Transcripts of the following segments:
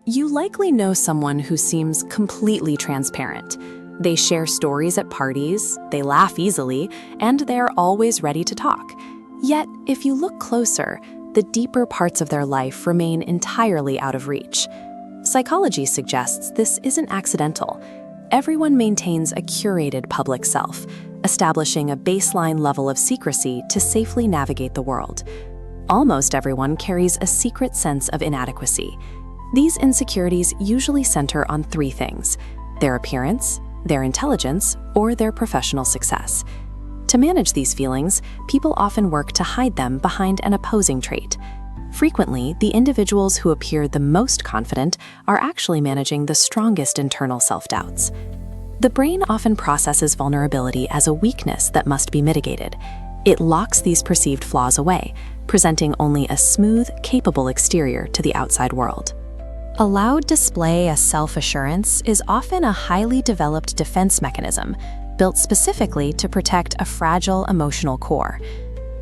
You likely know someone who seems completely transparent. They share stories at parties, they laugh easily, and they're always ready to talk. Yet, if you look closer, the deeper parts of their life remain entirely out of reach. Psychology suggests this isn't accidental. Everyone maintains a curated public self, establishing a baseline level of secrecy to safely navigate the world. Almost everyone carries a secret sense of inadequacy. These insecurities usually center on three things: their appearance, their intelligence, or their professional success. To manage these feelings, people often work to hide them behind an opposing trait. Frequently, the individuals who appear the most confident are actually managing the strongest internal self-doubts. The brain often processes vulnerability as a weakness that must be mitigated. It locks these perceived flaws away, presenting only a smooth, capable exterior to the outside world. A loud display of self-assurance is often a highly developed defense mechanism, built specifically to protect a fragile emotional core.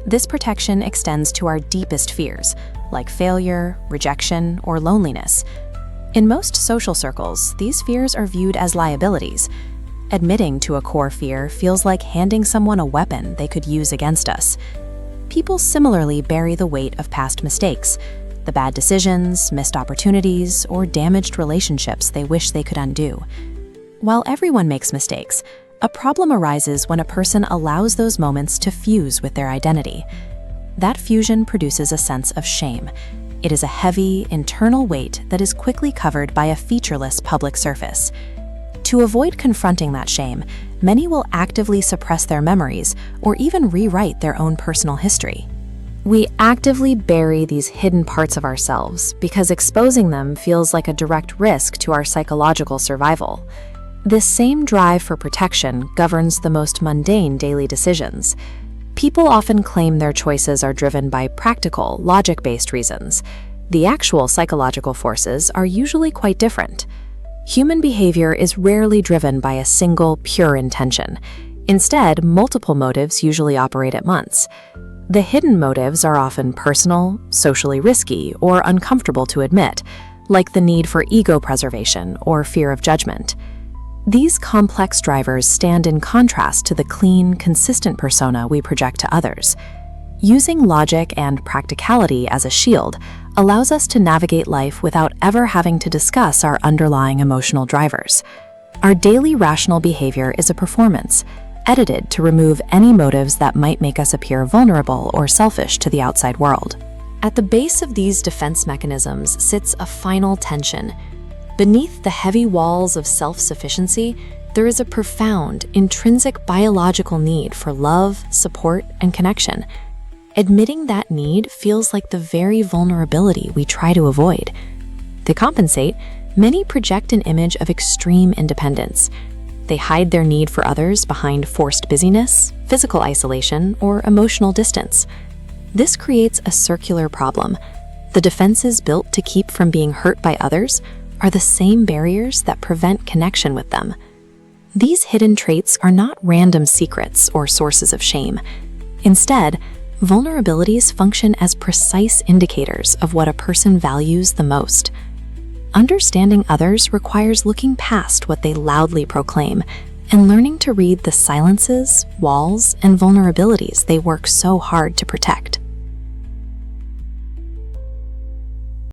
This protection extends to our deepest fears, like failure, rejection, or loneliness. In most social circles, these fears are viewed as liabilities. Admitting to a core fear feels like handing someone a weapon they could use against us. People similarly bury the weight of past mistakes, the bad decisions, missed opportunities, or damaged relationships they wish they could undo. While everyone makes mistakes, a problem arises when a person allows those moments to fuse with their identity. That fusion produces a sense of shame. It is a heavy, internal weight that is quickly covered by a featureless public surface. To avoid confronting that shame, many will actively suppress their memories or even rewrite their own personal history. We actively bury these hidden parts of ourselves because exposing them feels like a direct risk to our psychological survival. This same drive for protection governs the most mundane daily decisions. People often claim their choices are driven by practical, logic-based reasons. The actual psychological forces are usually quite different. Human behavior is rarely driven by a single, pure intention. Instead, multiple motives usually operate at once. The hidden motives are often personal, socially risky, or uncomfortable to admit, like the need for ego preservation or fear of judgment. These complex drivers stand in contrast to the clean, consistent persona we project to others. Using logic and practicality as a shield allows us to navigate life without ever having to discuss our underlying emotional drivers. Our daily rational behavior is a performance, edited to remove any motives that might make us appear vulnerable or selfish to the outside world. At the base of these defense mechanisms sits a final tension. Beneath the heavy walls of self-sufficiency, there is a profound, intrinsic biological need for love, support, and connection. Admitting that need feels like the very vulnerability we try to avoid. To compensate, many project an image of extreme independence. They hide their need for others behind forced busyness, physical isolation, or emotional distance. This creates a circular problem. The defenses built to keep from being hurt by others are the same barriers that prevent connection with them. These hidden traits are not random secrets or sources of shame. Instead, vulnerabilities function as precise indicators of what a person values the most. Understanding others requires looking past what they loudly proclaim and learning to read the silences, walls, and vulnerabilities they work so hard to protect.